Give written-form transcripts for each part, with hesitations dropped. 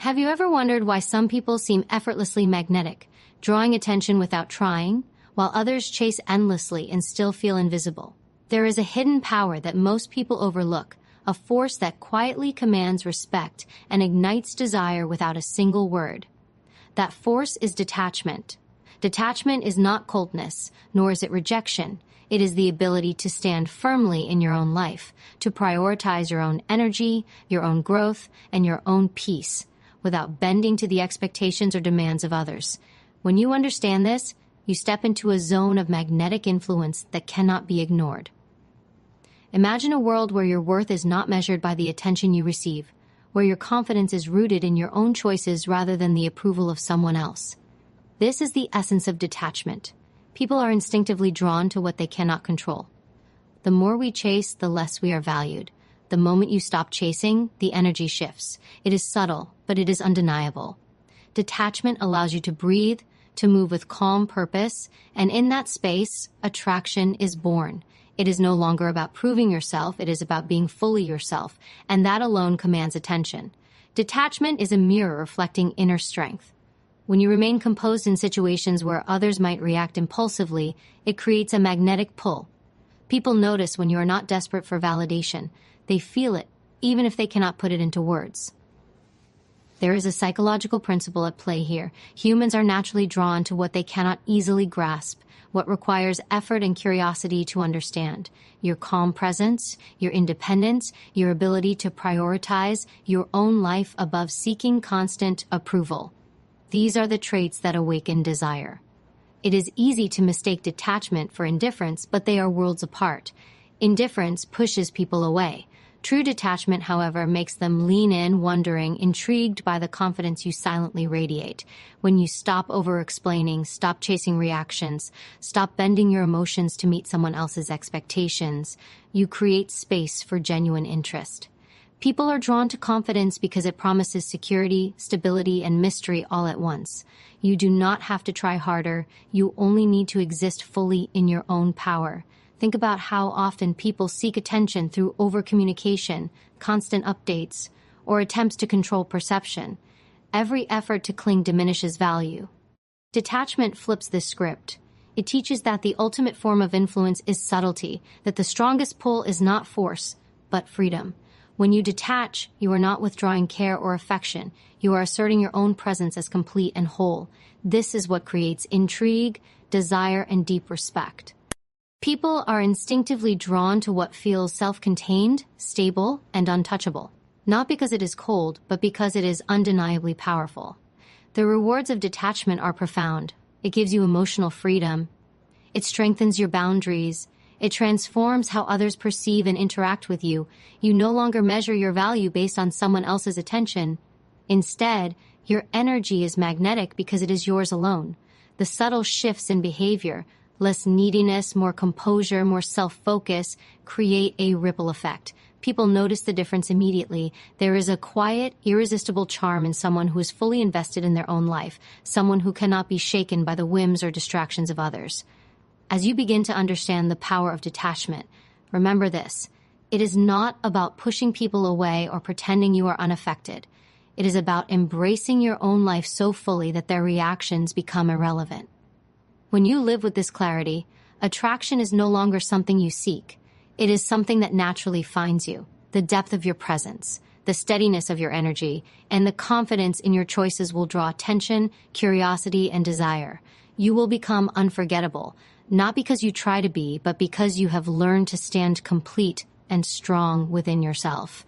Have you ever wondered why some people seem effortlessly magnetic, drawing attention without trying, while others chase endlessly and still feel invisible? There is a hidden power that most people overlook, a force that quietly commands respect and ignites desire without a single word. That force is detachment. Detachment is not coldness, nor is it rejection. It is the ability to stand firmly in your own life, to prioritize your own energy, your own growth, and your own peace, without bending to the expectations or demands of others. When you understand this, you step into a zone of magnetic influence that cannot be ignored. Imagine a world where your worth is not measured by the attention you receive, where your confidence is rooted in your own choices rather than the approval of someone else. This is the essence of detachment. People are instinctively drawn to what they cannot control. The more we chase, the less we are valued. The moment you stop chasing, the energy shifts. It is subtle, but it is undeniable. Detachment allows you to breathe, to move with calm purpose, and in that space, attraction is born. It is no longer about proving yourself, it is about being fully yourself, and that alone commands attention. Detachment is a mirror reflecting inner strength. When you remain composed in situations where others might react impulsively, it creates a magnetic pull. People notice when you are not desperate for validation. They feel it, even if they cannot put it into words. There is a psychological principle at play here. Humans are naturally drawn to what they cannot easily grasp, what requires effort and curiosity to understand. Your calm presence, your independence, your ability to prioritize your own life above seeking constant approval. These are the traits that awaken desire. It is easy to mistake detachment for indifference, but they are worlds apart. Indifference pushes people away. True detachment, however, makes them lean in, wondering, intrigued by the confidence you silently radiate. When you stop over-explaining, stop chasing reactions, stop bending your emotions to meet someone else's expectations, you create space for genuine interest. People are drawn to confidence because it promises security, stability, and mystery all at once. You do not have to try harder. You only need to exist fully in your own power. Think about how often people seek attention through overcommunication, constant updates, or attempts to control perception. Every effort to cling diminishes value. Detachment flips this script. It teaches that the ultimate form of influence is subtlety, that the strongest pull is not force, but freedom. When you detach, you are not withdrawing care or affection. You are asserting your own presence as complete and whole. This is what creates intrigue, desire, and deep respect. People are instinctively drawn to what feels self-contained, stable, and untouchable. Not because it is cold, but because it is undeniably powerful. The rewards of detachment are profound. It gives you emotional freedom. It strengthens your boundaries. It transforms how others perceive and interact with you. You no longer measure your value based on someone else's attention. Instead, your energy is magnetic because it is yours alone. The subtle shifts in behavior, less neediness, more composure, more self-focus, create a ripple effect. People notice the difference immediately. There is a quiet, irresistible charm in someone who is fully invested in their own life, someone who cannot be shaken by the whims or distractions of others. As you begin to understand the power of detachment, remember this: it is not about pushing people away or pretending you are unaffected. It is about embracing your own life so fully that their reactions become irrelevant. When you live with this clarity, attraction is no longer something you seek. It is something that naturally finds you. The depth of your presence, the steadiness of your energy, and the confidence in your choices will draw attention, curiosity, and desire. You will become unforgettable, not because you try to be, but because you have learned to stand complete and strong within yourself.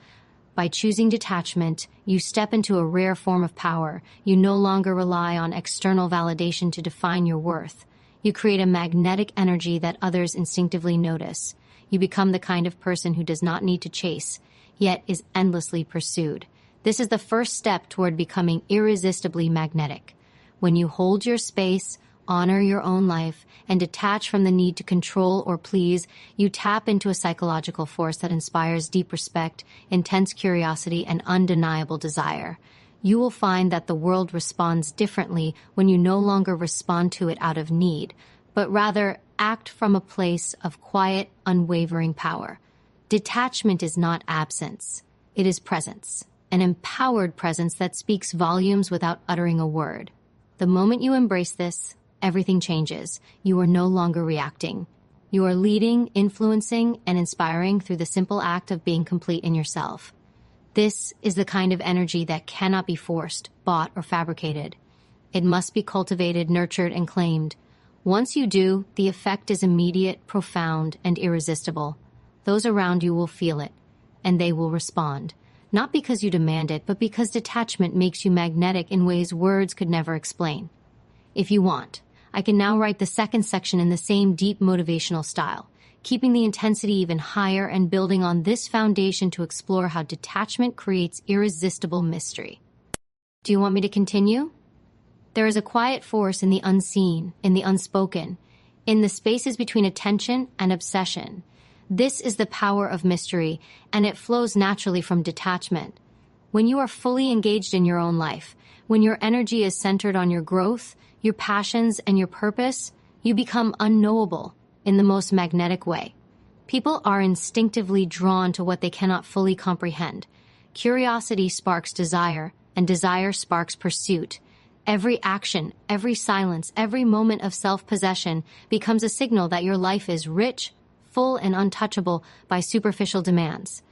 By choosing detachment, you step into a rare form of power. You no longer rely on external validation to define your worth. You create a magnetic energy that others instinctively notice. You become the kind of person who does not need to chase, yet is endlessly pursued. This is the first step toward becoming irresistibly magnetic. When you hold your space, honor your own life, and detach from the need to control or please, you tap into a psychological force that inspires deep respect, intense curiosity, and undeniable desire. You will find that the world responds differently when you no longer respond to it out of need, but rather act from a place of quiet, unwavering power. Detachment is not absence. It is presence. an empowered presence that speaks volumes without uttering a word. The moment you embrace this, everything changes. You are no longer reacting. You are leading, influencing, and inspiring through the simple act of being complete in yourself. This is the kind of energy that cannot be forced, bought, or fabricated. It must be cultivated, nurtured, and claimed. Once you do, the effect is immediate, profound, and irresistible. Those around you will feel it, and they will respond. Not because you demand it, but because detachment makes you magnetic in ways words could never explain. If you want, I can now write the second section in the same deep motivational style, keeping the intensity even higher and building on this foundation to explore how detachment creates irresistible mystery. Do you want me to continue? There is a quiet force in the unseen, in the unspoken, in the spaces between attention and obsession. This is the power of mystery, and it flows naturally from detachment. When you are fully engaged in your own life, when your energy is centered on your growth, your passions, and your purpose, you become unknowable in the most magnetic way. People are instinctively drawn to what they cannot fully comprehend. Curiosity sparks desire, and desire sparks pursuit. Every action, every silence, every moment of self-possession becomes a signal that your life is rich, full, and untouchable by superficial demands.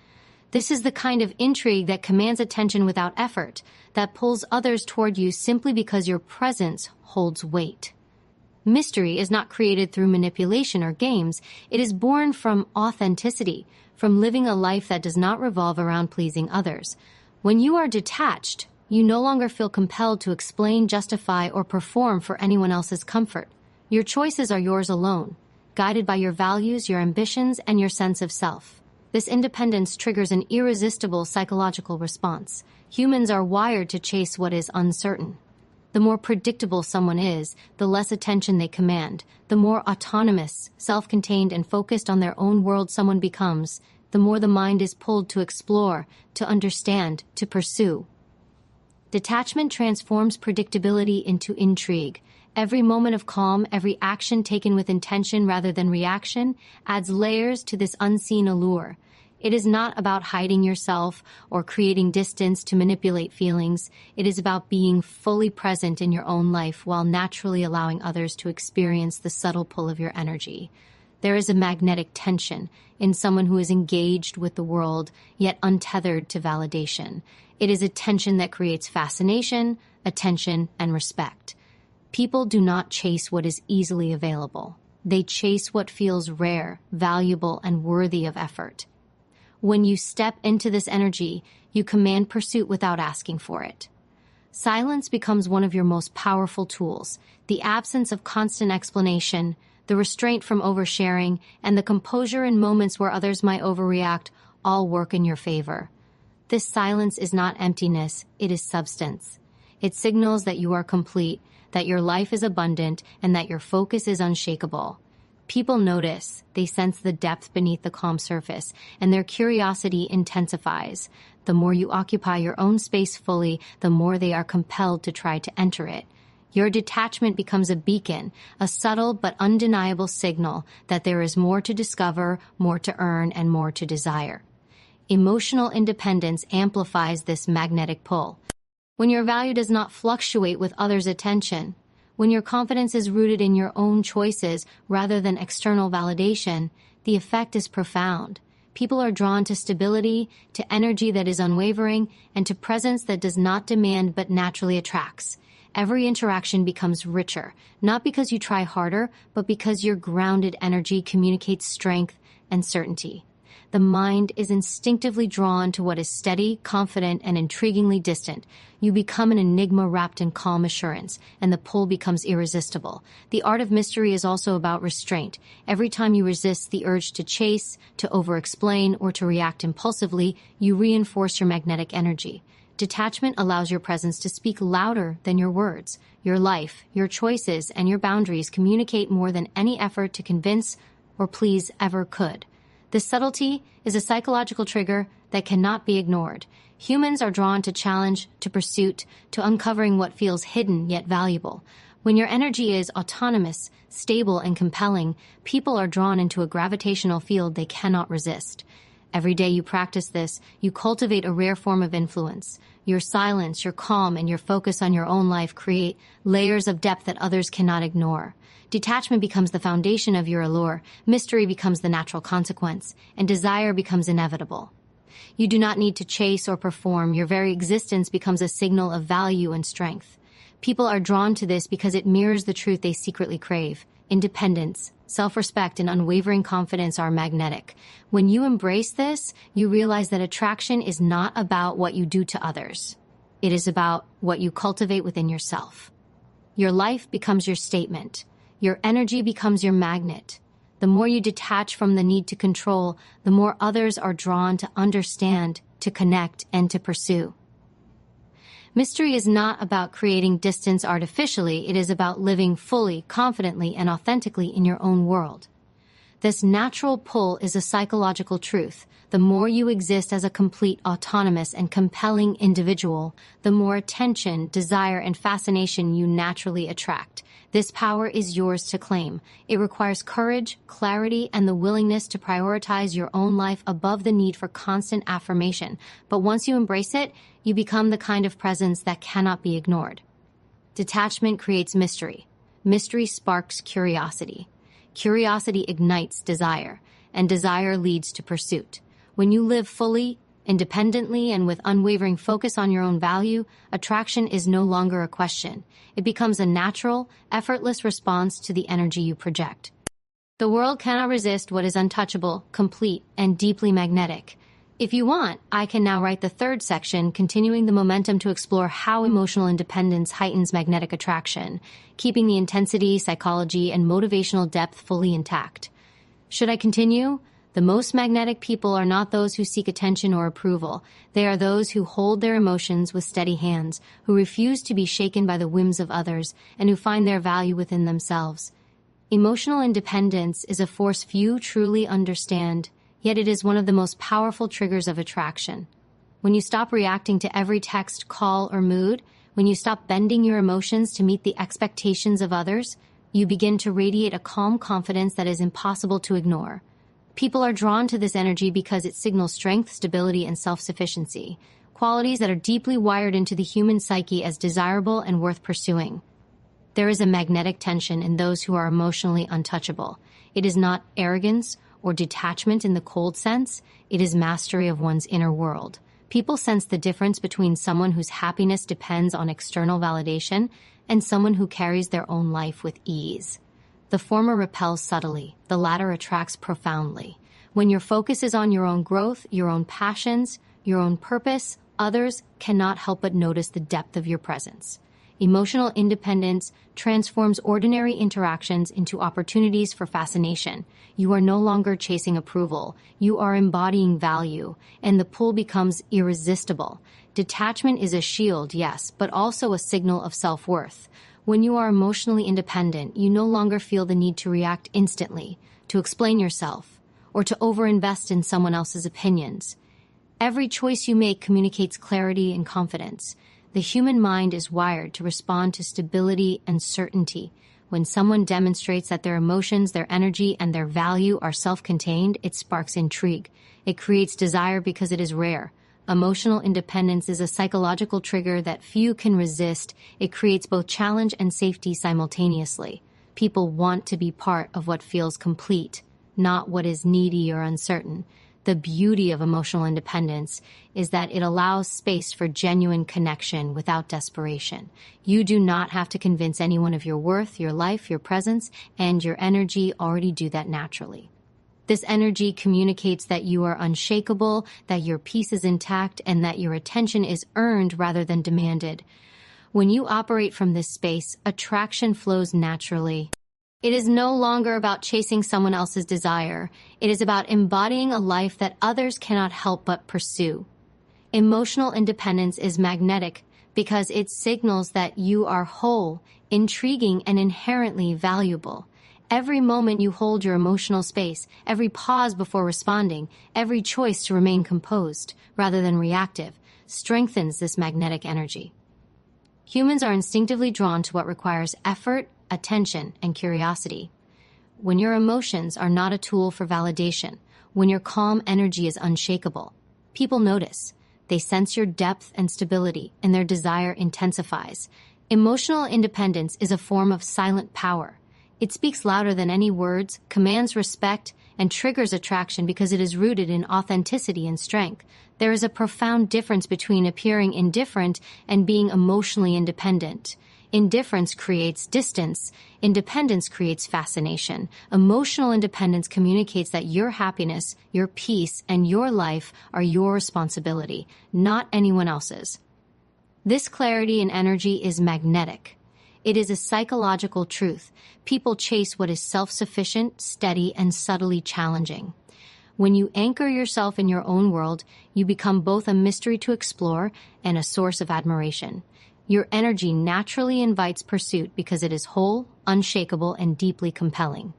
This is the kind of intrigue that commands attention without effort, that pulls others toward you simply because your presence holds weight. Mystery is not created through manipulation or games. It is born from authenticity, from living a life that does not revolve around pleasing others. When you are detached, you no longer feel compelled to explain, justify, or perform for anyone else's comfort. Your choices are yours alone, guided by your values, your ambitions, and your sense of self. This independence triggers an irresistible psychological response. Humans are wired to chase what is uncertain. The more predictable someone is, the less attention they command. The more autonomous, self-contained, and focused on their own world someone becomes, the more the mind is pulled to explore, to understand, to pursue. Detachment transforms predictability into intrigue. Every moment of calm, every action taken with intention rather than reaction, adds layers to this unseen allure. It is not about hiding yourself or creating distance to manipulate feelings. It is about being fully present in your own life while naturally allowing others to experience the subtle pull of your energy. There is a magnetic tension in someone who is engaged with the world, yet untethered to validation. It is a tension that creates fascination, attention, and respect. People do not chase what is easily available. They chase what feels rare, valuable, and worthy of effort. When you step into this energy, you command pursuit without asking for it. Silence becomes one of your most powerful tools. The absence of constant explanation, the restraint from oversharing, and the composure in moments where others might overreact all work in your favor. This silence is not emptiness, it is substance. It signals that you are complete, that your life is abundant, and that your focus is unshakable. People notice, they sense the depth beneath the calm surface, and their curiosity intensifies. The more you occupy your own space fully, the more they are compelled to try to enter it. Your detachment becomes a beacon, a subtle but undeniable signal that there is more to discover, more to earn, and more to desire. Emotional independence amplifies this magnetic pull. When your value does not fluctuate with others' attention, when your confidence is rooted in your own choices rather than external validation, the effect is profound. People are drawn to stability, to energy that is unwavering, and to presence that does not demand but naturally attracts. Every interaction becomes richer, not because you try harder, but because your grounded energy communicates strength and certainty. The mind is instinctively drawn to what is steady, confident, and intriguingly distant. You become an enigma wrapped in calm assurance, and the pull becomes irresistible. The art of mystery is also about restraint. Every time you resist the urge to chase, to over-explain, or to react impulsively, you reinforce your magnetic energy. Detachment allows your presence to speak louder than your words. Your life, your choices, and your boundaries communicate more than any effort to convince or please ever could. This subtlety is a psychological trigger that cannot be ignored. Humans are drawn to challenge, to pursuit, to uncovering what feels hidden yet valuable. When your energy is autonomous, stable, and compelling, people are drawn into a gravitational field they cannot resist. Every day you practice this, you cultivate a rare form of influence. Your silence, your calm, and your focus on your own life create layers of depth that others cannot ignore. Detachment becomes the foundation of your allure, mystery becomes the natural consequence, and desire becomes inevitable. You do not need to chase or perform. Your very existence becomes a signal of value and strength. People are drawn to this because it mirrors the truth they secretly crave. Independence, self-respect, and unwavering confidence are magnetic. When you embrace this, you realize that attraction is not about what you do to others. It is about what you cultivate within yourself. Your life becomes your statement. Your energy becomes your magnet. The more you detach from the need to control, the more others are drawn to understand, to connect, and to pursue. Mystery is not about creating distance artificially. It is about living fully, confidently, and authentically in your own world. This natural pull is a psychological truth. The more you exist as a complete, autonomous, and compelling individual, the more attention, desire, and fascination you naturally attract. This power is yours to claim. It requires courage, clarity, and the willingness to prioritize your own life above the need for constant affirmation. But once you embrace it, you become the kind of presence that cannot be ignored. Detachment creates mystery. Mystery sparks curiosity. Curiosity ignites desire, and desire leads to pursuit. When you live fully, independently, and with unwavering focus on your own value, attraction is no longer a question. It becomes a natural, effortless response to the energy you project. The world cannot resist what is untouchable, complete, and deeply magnetic. If you want, I can now write the third section, continuing the momentum to explore how emotional independence heightens magnetic attraction, keeping the intensity, psychology, and motivational depth fully intact. Should I continue? The most magnetic people are not those who seek attention or approval. They are those who hold their emotions with steady hands, who refuse to be shaken by the whims of others, and who find their value within themselves. Emotional independence is a force few truly understand, yet it is one of the most powerful triggers of attraction. When you stop reacting to every text, call, or mood, when you stop bending your emotions to meet the expectations of others, you begin to radiate a calm confidence that is impossible to ignore. People are drawn to this energy because it signals strength, stability, and self-sufficiency, qualities that are deeply wired into the human psyche as desirable and worth pursuing. There is a magnetic tension in those who are emotionally untouchable. It is not arrogance or detachment in the cold sense, it is mastery of one's inner world. People sense the difference between someone whose happiness depends on external validation and someone who carries their own life with ease. The former repels subtly, the latter attracts profoundly. When your focus is on your own growth, your own passions, your own purpose, others cannot help but notice the depth of your presence. Emotional independence transforms ordinary interactions into opportunities for fascination. You are no longer chasing approval. You are embodying value, and the pull becomes irresistible. Detachment is a shield, yes, but also a signal of self-worth. When you are emotionally independent, you no longer feel the need to react instantly, to explain yourself, or to overinvest in someone else's opinions. Every choice you make communicates clarity and confidence. The human mind is wired to respond to stability and certainty. When someone demonstrates that their emotions, their energy, and their value are self-contained, it sparks intrigue. It creates desire because it is rare. Emotional independence is a psychological trigger that few can resist. It creates both challenge and safety simultaneously. People want to be part of what feels complete, not what is needy or uncertain. The beauty of emotional independence is that it allows space for genuine connection without desperation. You do not have to convince anyone of your worth, your life, your presence, and your energy already do that naturally. This energy communicates that you are unshakable, that your peace is intact, and that your attention is earned rather than demanded. When you operate from this space, attraction flows naturally. It is no longer about chasing someone else's desire. It is about embodying a life that others cannot help but pursue. Emotional independence is magnetic because it signals that you are whole, intriguing, and inherently valuable. Every moment you hold your emotional space, every pause before responding, every choice to remain composed rather than reactive, strengthens this magnetic energy. Humans are instinctively drawn to what requires effort, attention, and curiosity. When your emotions are not a tool for validation, when your calm energy is unshakable. People notice. They sense your depth and stability, and their desire intensifies. Emotional independence is a form of silent power. It speaks louder than any words, commands respect, and triggers attraction because it is rooted in authenticity and strength. There is a profound difference between appearing indifferent and being emotionally independent. Indifference creates distance. Independence creates fascination. Emotional independence communicates that your happiness, your peace, and your life are your responsibility, not anyone else's. This clarity and energy is magnetic. It is a psychological truth. People chase what is self-sufficient, steady, and subtly challenging. When you anchor yourself in your own world, you become both a mystery to explore and a source of admiration. Your energy naturally invites pursuit because it is whole, unshakable, and deeply compelling.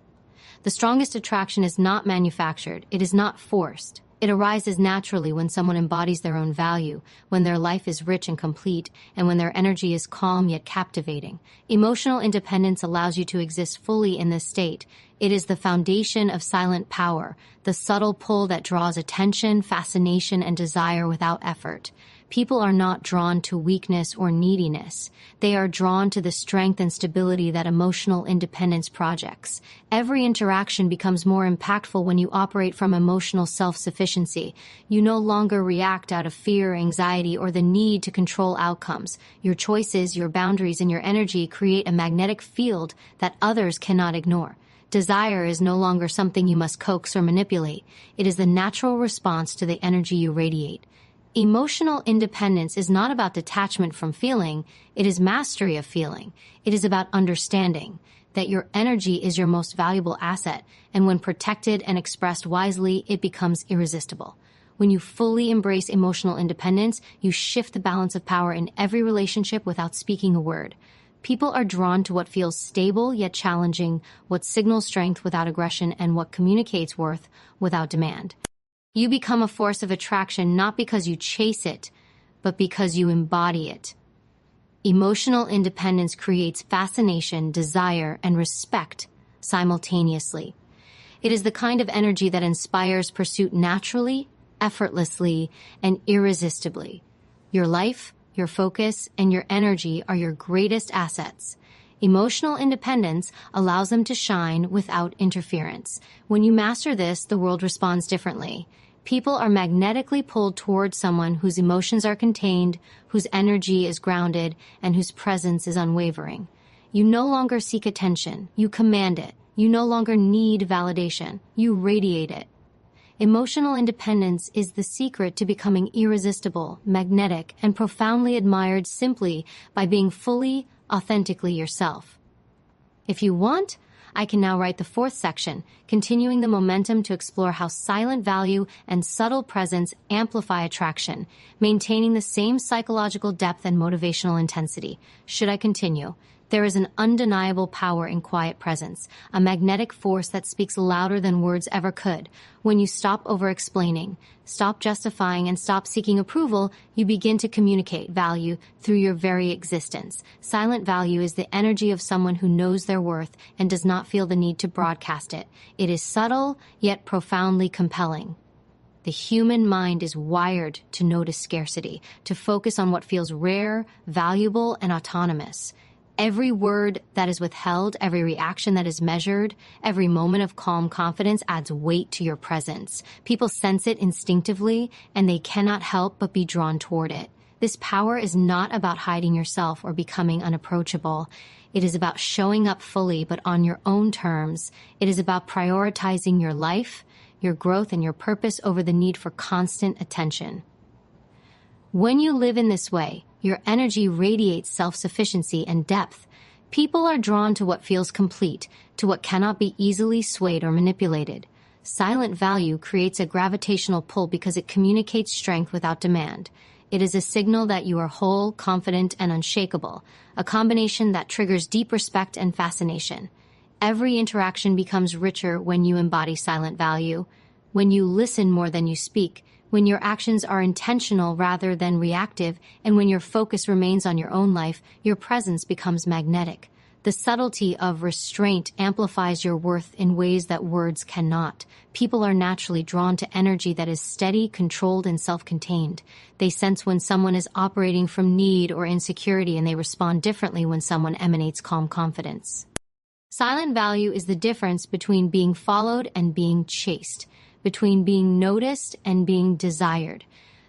The strongest attraction is not manufactured. It is not forced. It arises naturally when someone embodies their own value, when their life is rich and complete, and when their energy is calm yet captivating. Emotional independence allows you to exist fully in this state. It is the foundation of silent power, the subtle pull that draws attention, fascination, and desire without effort. People are not drawn to weakness or neediness. They are drawn to the strength and stability that emotional independence projects. Every interaction becomes more impactful when you operate from emotional self-sufficiency. You no longer react out of fear, anxiety, or the need to control outcomes. Your choices, your boundaries, and your energy create a magnetic field that others cannot ignore. Desire is no longer something you must coax or manipulate. It is the natural response to the energy you radiate. Emotional independence is not about detachment from feeling, it is mastery of feeling. It is about understanding that your energy is your most valuable asset, and when protected and expressed wisely, it becomes irresistible. When you fully embrace emotional independence, you shift the balance of power in every relationship without speaking a word. People are drawn to what feels stable yet challenging, what signals strength without aggression, and what communicates worth without demand. You become a force of attraction not because you chase it, but because you embody it. Emotional independence creates fascination, desire, and respect simultaneously. It is the kind of energy that inspires pursuit naturally, effortlessly, and irresistibly. Your life, your focus, and your energy are your greatest assets. Emotional independence allows them to shine without interference. When you master this, the world responds differently. People are magnetically pulled toward someone whose emotions are contained, whose energy is grounded, and whose presence is unwavering. You no longer seek attention, you command it. You no longer need validation, you radiate it. Emotional independence is the secret to becoming irresistible, magnetic, and profoundly admired simply by being fully, authentically yourself. If you want, I can now write the fourth section, continuing the momentum to explore how silent value and subtle presence amplify attraction, maintaining the same psychological depth and motivational intensity. Should I continue? There is an undeniable power in quiet presence, a magnetic force that speaks louder than words ever could. When you stop over-explaining, stop justifying, and stop seeking approval, you begin to communicate value through your very existence. Silent value is the energy of someone who knows their worth and does not feel the need to broadcast it. It is subtle, yet profoundly compelling. The human mind is wired to notice scarcity, to focus on what feels rare, valuable, and autonomous. Every word that is withheld, every reaction that is measured, every moment of calm confidence adds weight to your presence. People sense it instinctively, and they cannot help but be drawn toward it. This power is not about hiding yourself or becoming unapproachable. It is about showing up fully, but on your own terms. It is about prioritizing your life, your growth, and your purpose over the need for constant attention. When you live in this way, your energy radiates self-sufficiency and depth. People are drawn to what feels complete, to what cannot be easily swayed or manipulated. Silent value creates a gravitational pull because it communicates strength without demand. It is a signal that you are whole, confident, and unshakable, a combination that triggers deep respect and fascination. Every interaction becomes richer when you embody silent value, when you listen more than you speak, when your actions are intentional rather than reactive, and when your focus remains on your own life, your presence becomes magnetic. The subtlety of restraint amplifies your worth in ways that words cannot. People are naturally drawn to energy that is steady, controlled, and self-contained. They sense when someone is operating from need or insecurity, and they respond differently when someone emanates calm confidence. Silent value is the difference between being followed and being chased, between being noticed and being desired.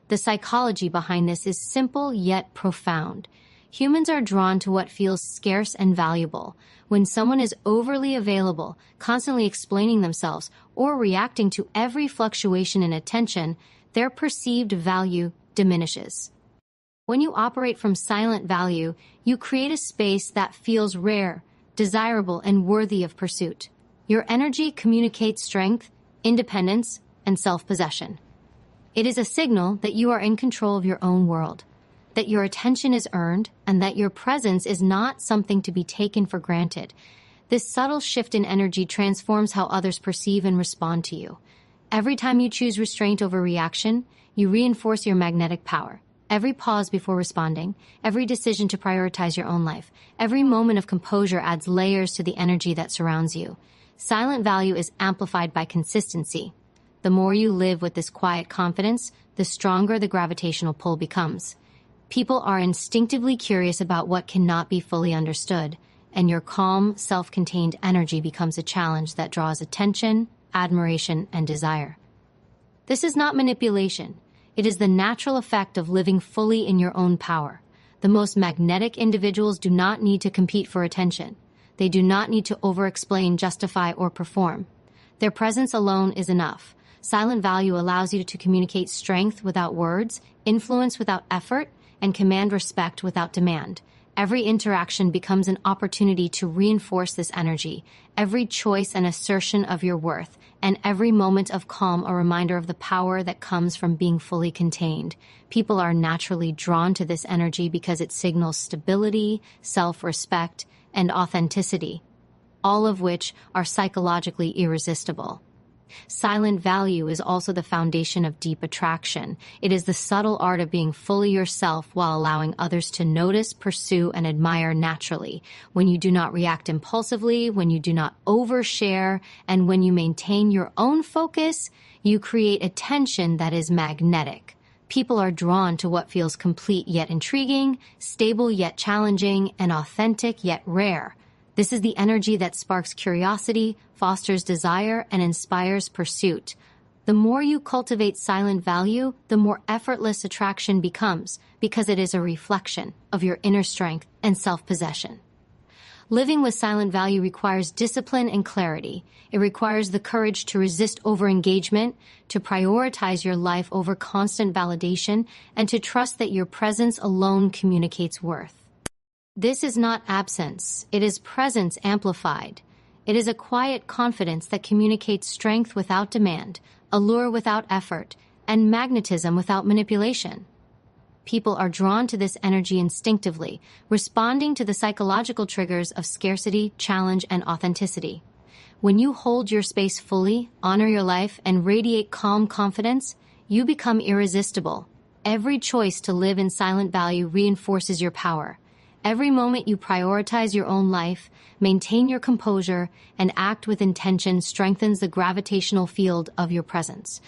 The psychology behind this is simple yet profound. Humans are drawn to what feels scarce and valuable. When someone is overly available, constantly explaining themselves, or reacting to every fluctuation in attention, their perceived value diminishes. When you operate from silent value, you create a space that feels rare, desirable, and worthy of pursuit. Your energy communicates strength, independence, and self-possession. It is a signal that you are in control of your own world, that your attention is earned, and that your presence is not something to be taken for granted. This subtle shift in energy transforms how others perceive and respond to you. Every time you choose restraint over reaction, you reinforce your magnetic power. Every pause before responding, every decision to prioritize your own life, every moment of composure adds layers to the energy that surrounds you. Silent value is amplified by consistency. The more you live with this quiet confidence, the stronger the gravitational pull becomes. People are instinctively curious about what cannot be fully understood, and your calm, self-contained energy becomes a challenge that draws attention, admiration, and desire. This is not manipulation. It is the natural effect of living fully in your own power. The most magnetic individuals do not need to compete for attention. They do not need to over-explain, justify, or perform. Their presence alone is enough. Silent value allows you to communicate strength without words, influence without effort, and command respect without demand. Every interaction becomes an opportunity to reinforce this energy, every choice an assertion of your worth, and every moment of calm a reminder of the power that comes from being fully contained. People are naturally drawn to this energy because it signals stability, self-respect, and authenticity, all of which are psychologically irresistible. Silent value is also the foundation of deep attraction. It is the subtle art of being fully yourself while allowing others to notice, pursue, and admire naturally. When you do not react impulsively, when you do not overshare, and when you maintain your own focus, you create attention that is magnetic. People are drawn to what feels complete yet intriguing, stable yet challenging, and authentic yet rare. This is the energy that sparks curiosity, fosters desire, and inspires pursuit. The more you cultivate silent value, the more effortless attraction becomes, because it is a reflection of your inner strength and self-possession. Living with silent value requires discipline and clarity. It requires the courage to resist over-engagement, to prioritize your life over constant validation, and to trust that your presence alone communicates worth. This is not absence, it is presence amplified. It is a quiet confidence that communicates strength without demand, allure without effort, and magnetism without manipulation. People are drawn to this energy instinctively, responding to the psychological triggers of scarcity, challenge, and authenticity. When you hold your space fully, honor your life, and radiate calm confidence, you become irresistible. Every choice to live in silent value reinforces your power. Every moment you prioritize your own life, maintain your composure, and act with intention strengthens the gravitational field of your presence.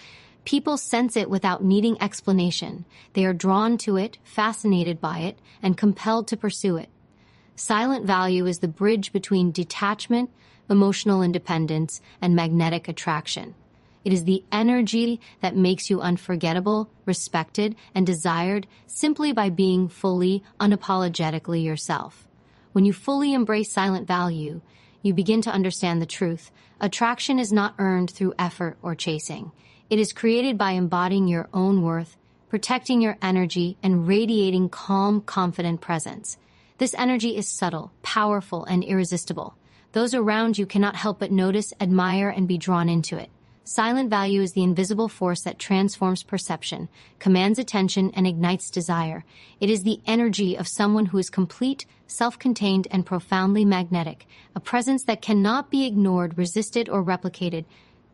People sense it without needing explanation. They are drawn to it, fascinated by it, and compelled to pursue it. Silent value is the bridge between detachment, emotional independence, and magnetic attraction. It is the energy that makes you unforgettable, respected, and desired simply by being fully, unapologetically yourself. When you fully embrace silent value, you begin to understand the truth. Attraction is not earned through effort or chasing. It is created by embodying your own worth, protecting your energy, and radiating calm, confident presence. This energy is subtle, powerful, and irresistible. Those around you cannot help but notice, admire, and be drawn into it. Silent value is the invisible force that transforms perception, commands attention, and ignites desire. It is the energy of someone who is complete, self-contained, and profoundly magnetic, a presence that cannot be ignored, resisted, or replicated.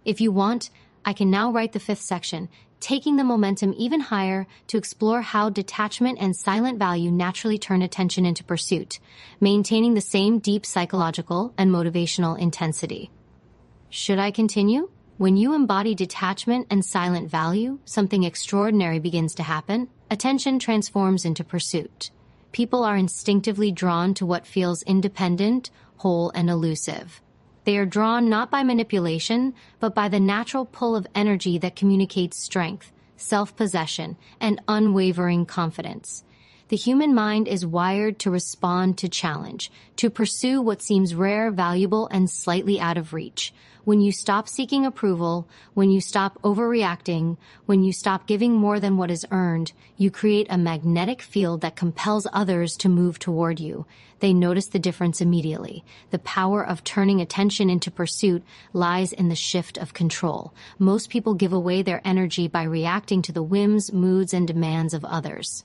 If you want I can now write the fifth section, taking the momentum even higher to explore how detachment and silent value naturally turn attention into pursuit, maintaining the same deep psychological and motivational intensity. Should I continue? When you embody detachment and silent value, something extraordinary begins to happen. Attention transforms into pursuit. People are instinctively drawn to what feels independent, whole, and elusive. They are drawn not by manipulation, but by the natural pull of energy that communicates strength, self-possession, and unwavering confidence. The human mind is wired to respond to challenge, to pursue what seems rare, valuable, and slightly out of reach. When you stop seeking approval, when you stop overreacting, when you stop giving more than what is earned, you create a magnetic field that compels others to move toward you. They notice the difference immediately. The power of turning attention into pursuit lies in the shift of control. Most people give away their energy by reacting to the whims, moods, and demands of others.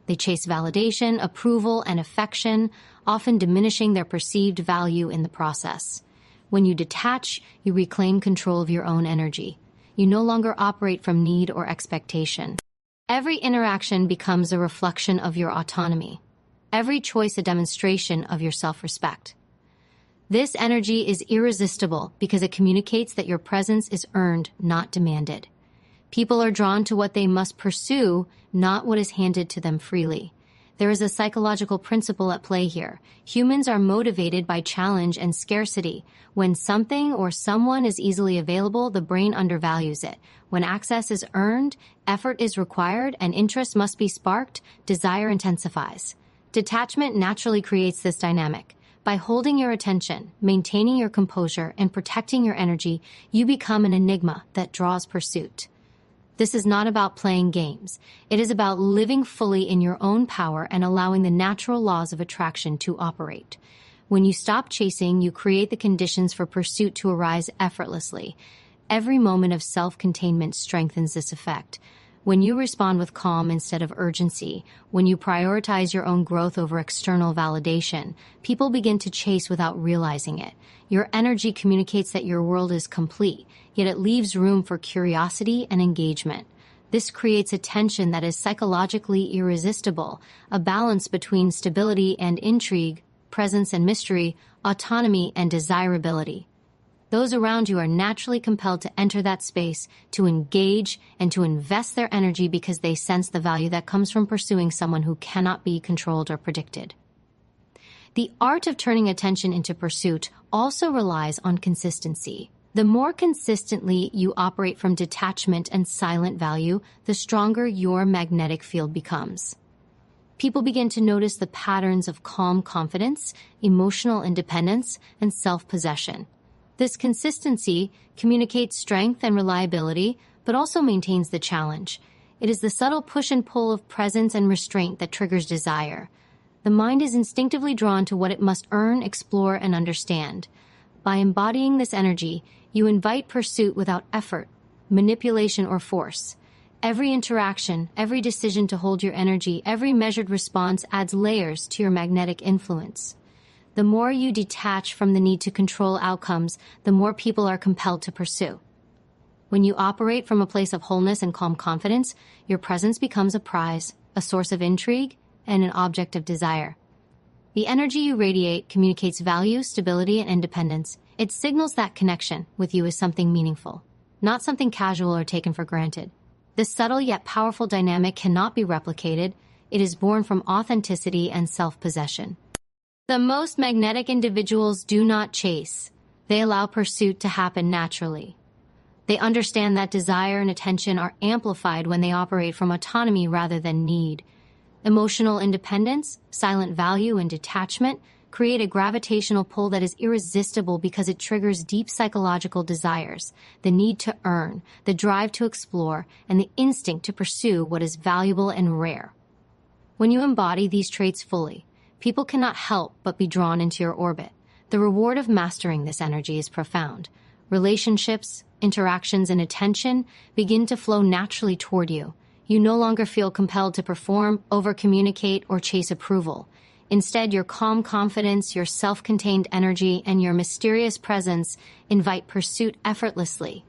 They chase validation, approval, and affection, often diminishing their perceived value in the process. When you detach, you reclaim control of your own energy. You no longer operate from need or expectation. Every interaction becomes a reflection of your autonomy. Every choice a demonstration of your self-respect. This energy is irresistible because it communicates that your presence is earned, not demanded. People are drawn to what they must pursue, not what is handed to them freely. There is a psychological principle at play here. Humans are motivated by challenge and scarcity. When something or someone is easily available, the brain undervalues it. When access is earned, effort is required, and interest must be sparked, desire intensifies. Detachment naturally creates this dynamic. By holding your attention, maintaining your composure, and protecting your energy, you become an enigma that draws pursuit. This is not about playing games. It is about living fully in your own power and allowing the natural laws of attraction to operate. When you stop chasing, you create the conditions for pursuit to arise effortlessly. Every moment of self-containment strengthens this effect. When you respond with calm instead of urgency, when you prioritize your own growth over external validation, people begin to chase without realizing it. Your energy communicates that your world is complete, yet it leaves room for curiosity and engagement. This creates a tension that is psychologically irresistible, a balance between stability and intrigue, presence and mystery, autonomy and desirability. Those around you are naturally compelled to enter that space, to engage, and to invest their energy because they sense the value that comes from pursuing someone who cannot be controlled or predicted. The art of turning attention into pursuit also relies on consistency. The more consistently you operate from detachment and silent value, the stronger your magnetic field becomes. People begin to notice the patterns of calm confidence, emotional independence, and self-possession. This consistency communicates strength and reliability, but also maintains the challenge. It is the subtle push and pull of presence and restraint that triggers desire. The mind is instinctively drawn to what it must earn, explore, and understand. By embodying this energy, you invite pursuit without effort, manipulation, or force. Every interaction, every decision to hold your energy, every measured response adds layers to your magnetic influence. The more you detach from the need to control outcomes, the more people are compelled to pursue. When you operate from a place of wholeness and calm confidence, your presence becomes a prize, a source of intrigue, and an object of desire. The energy you radiate communicates value, stability, and independence. It signals that connection with you is something meaningful, not something casual or taken for granted. This subtle yet powerful dynamic cannot be replicated. It is born from authenticity and self-possession. The most magnetic individuals do not chase. They allow pursuit to happen naturally. They understand that desire and attention are amplified when they operate from autonomy rather than need. Emotional independence, silent value, and detachment create a gravitational pull that is irresistible because it triggers deep psychological desires, the need to earn, the drive to explore, and the instinct to pursue what is valuable and rare. When you embody these traits fully, people cannot help but be drawn into your orbit. The reward of mastering this energy is profound. Relationships, interactions, and attention begin to flow naturally toward you. You no longer feel compelled to perform, over-communicate, or chase approval. Instead, your calm confidence, your self-contained energy, and your mysterious presence invite pursuit effortlessly.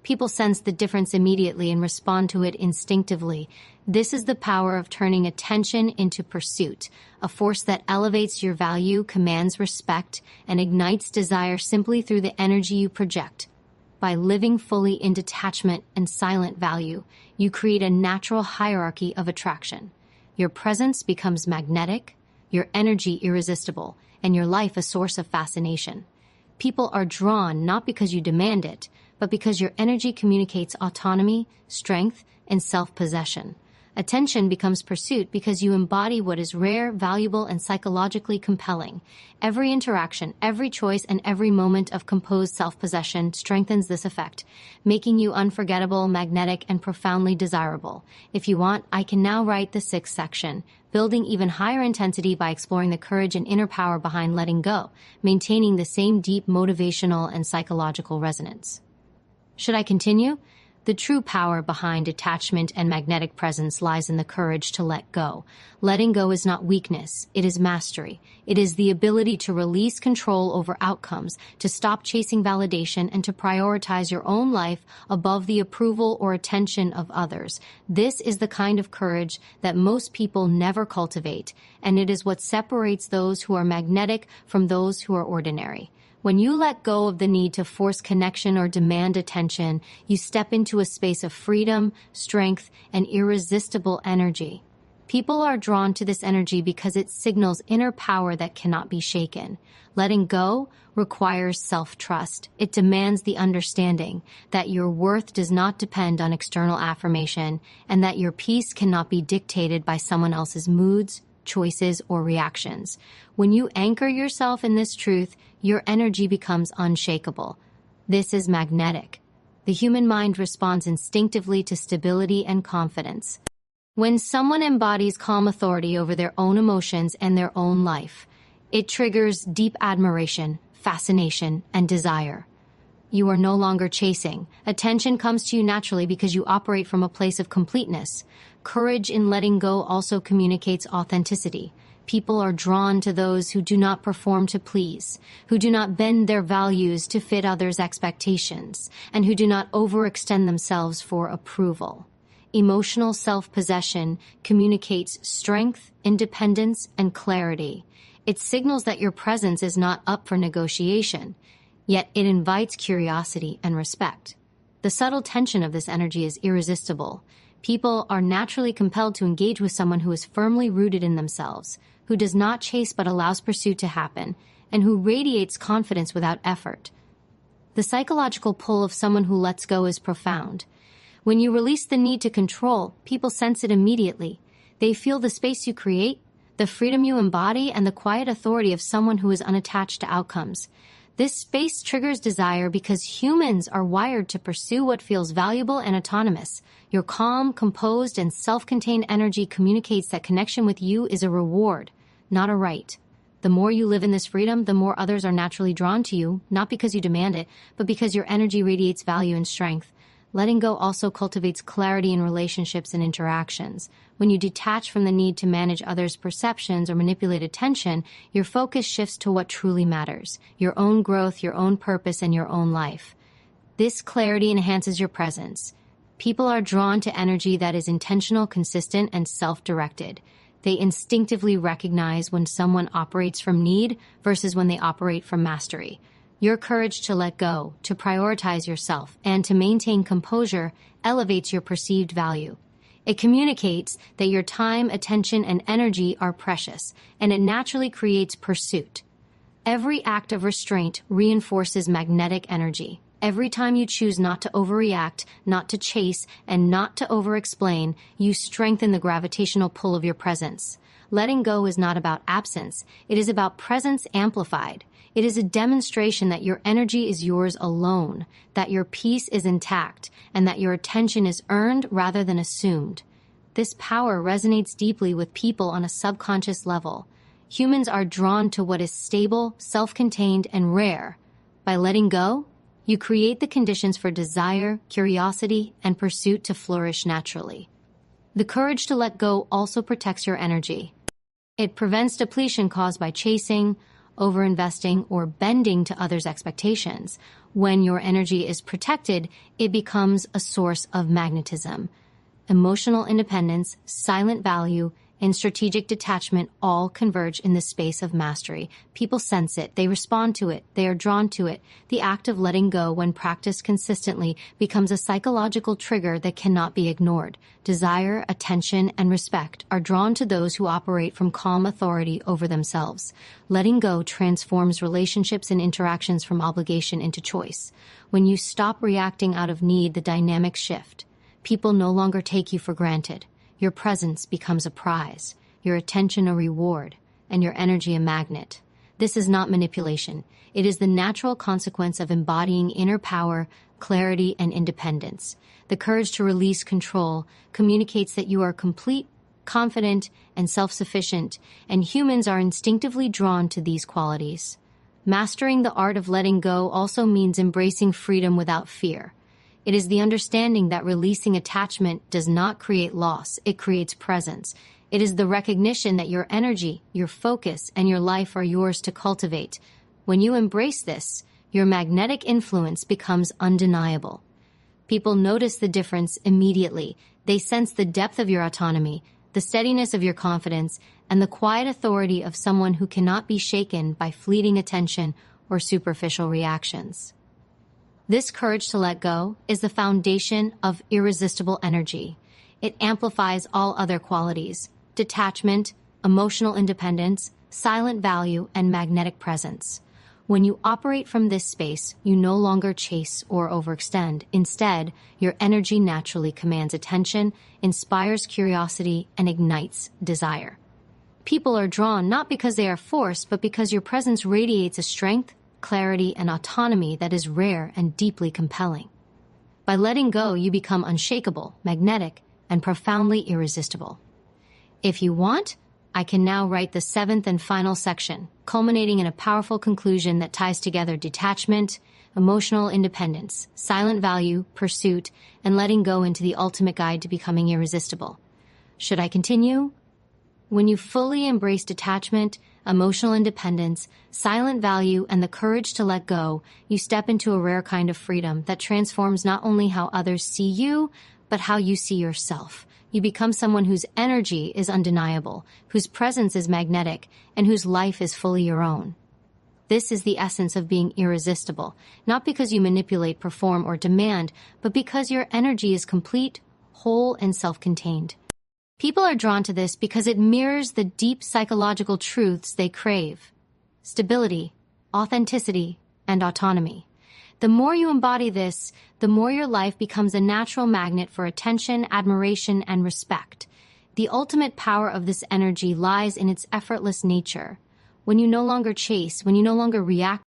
People sense the difference immediately and respond to it instinctively. This is the power of turning attention into pursuit, a force that elevates your value, commands respect, and ignites desire simply through the energy you project. By living fully in detachment and silent value, you create a natural hierarchy of attraction. Your presence becomes magnetic, your energy irresistible, and your life a source of fascination. People are drawn not because you demand it, but because your energy communicates autonomy, strength, and self-possession. Attention becomes pursuit because you embody what is rare, valuable, and psychologically compelling. Every interaction, every choice, and every moment of composed self-possession strengthens this effect, making you unforgettable, magnetic, and profoundly desirable. If you want, I can now write the sixth section, building even higher intensity by exploring the courage and inner power behind letting go, maintaining the same deep motivational and psychological resonance. Should I continue? The true power behind detachment and magnetic presence lies in the courage to let go. Letting go is not weakness, it is mastery. It is the ability to release control over outcomes, to stop chasing validation, and to prioritize your own life above the approval or attention of others. This is the kind of courage that most people never cultivate, and it is what separates those who are magnetic from those who are ordinary. When you let go of the need to force connection or demand attention, you step into a space of freedom, strength, and irresistible energy. People are drawn to this energy because it signals inner power that cannot be shaken. Letting go requires self-trust. It demands the understanding that your worth does not depend on external affirmation and that your peace cannot be dictated by someone else's moods, choices, or reactions. When you anchor yourself in this truth, your energy becomes unshakable. This is magnetic. The human mind responds instinctively to stability and confidence. When someone embodies calm authority over their own emotions and their own life, it triggers deep admiration, fascination, and desire. You are no longer chasing. Attention comes to you naturally because you operate from a place of completeness. Courage in letting go also communicates authenticity. People are drawn to those who do not perform to please, who do not bend their values to fit others' expectations, and who do not overextend themselves for approval. Emotional self-possession communicates strength, independence, and clarity. It signals that your presence is not up for negotiation, yet it invites curiosity and respect. The subtle tension of this energy is irresistible. People are naturally compelled to engage with someone who is firmly rooted in themselves, who does not chase but allows pursuit to happen, and who radiates confidence without effort. The psychological pull of someone who lets go is profound. When you release the need to control, people sense it immediately. They feel the space you create, the freedom you embody, and the quiet authority of someone who is unattached to outcomes. This space triggers desire because humans are wired to pursue what feels valuable and autonomous. Your calm, composed, and self-contained energy communicates that connection with you is a reward, not a right. The more you live in this freedom, the more others are naturally drawn to you, not because you demand it, but because your energy radiates value and strength. Letting go also cultivates clarity in relationships and interactions. When you detach from the need to manage others' perceptions or manipulate attention, your focus shifts to what truly matters: your own growth, your own purpose, and your own life. This clarity enhances your presence. People are drawn to energy that is intentional, consistent, and self-directed. They instinctively recognize when someone operates from need versus when they operate from mastery. Your courage to let go, to prioritize yourself, and to maintain composure elevates your perceived value. It communicates that your time, attention, and energy are precious, and it naturally creates pursuit. Every act of restraint reinforces magnetic energy. Every time you choose not to overreact, not to chase, and not to overexplain, you strengthen the gravitational pull of your presence. Letting go is not about absence. It is about presence amplified. It is a demonstration that your energy is yours alone, that your peace is intact, and that your attention is earned rather than assumed. This power resonates deeply with people on a subconscious level. Humans are drawn to what is stable, self-contained, and rare. By letting go, you create the conditions for desire, curiosity, and pursuit to flourish naturally. The courage to let go also protects your energy. It prevents depletion caused by chasing, overinvesting, or bending to others' expectations. When your energy is protected, it becomes a source of magnetism. Emotional independence, silent value, and strategic detachment all converge in the space of mastery. People sense it, they respond to it, they are drawn to it. The act of letting go, when practiced consistently, becomes a psychological trigger that cannot be ignored. Desire, attention, and respect are drawn to those who operate from calm authority over themselves. Letting go transforms relationships and interactions from obligation into choice. When you stop reacting out of need, the dynamics shift. People no longer take you for granted. Your presence becomes a prize, your attention a reward, and your energy a magnet. This is not manipulation. It is the natural consequence of embodying inner power, clarity, and independence. The courage to release control communicates that you are complete, confident, and self-sufficient, and humans are instinctively drawn to these qualities. Mastering the art of letting go also means embracing freedom without fear. It is the understanding that releasing attachment does not create loss, it creates presence. It is the recognition that your energy, your focus, and your life are yours to cultivate. When you embrace this, your magnetic influence becomes undeniable. People notice the difference immediately. They sense the depth of your autonomy, the steadiness of your confidence, and the quiet authority of someone who cannot be shaken by fleeting attention or superficial reactions. This courage to let go is the foundation of irresistible energy. It amplifies all other qualities: detachment, emotional independence, silent value, and magnetic presence. When you operate from this space, you no longer chase or overextend. Instead, your energy naturally commands attention, inspires curiosity, and ignites desire. People are drawn not because they are forced, but because your presence radiates a strength, clarity, and autonomy that is rare and deeply compelling. By letting go, you become unshakable, magnetic, and profoundly irresistible. If you want, I can now write the 7th and final section, culminating in a powerful conclusion that ties together detachment, emotional independence, silent value, pursuit, and letting go into the ultimate guide to becoming irresistible. Should I continue? When you fully embrace detachment, emotional independence, silent value, and the courage to let go, you step into a rare kind of freedom that transforms not only how others see you, but how you see yourself. You become someone whose energy is undeniable, whose presence is magnetic, and whose life is fully your own. This is the essence of being irresistible, not because you manipulate, perform, or demand, but because your energy is complete, whole, and self-contained. People are drawn to this because it mirrors the deep psychological truths they crave: stability, authenticity, and autonomy. The more you embody this, the more your life becomes a natural magnet for attention, admiration, and respect. The ultimate power of this energy lies in its effortless nature. When you no longer chase, when you no longer react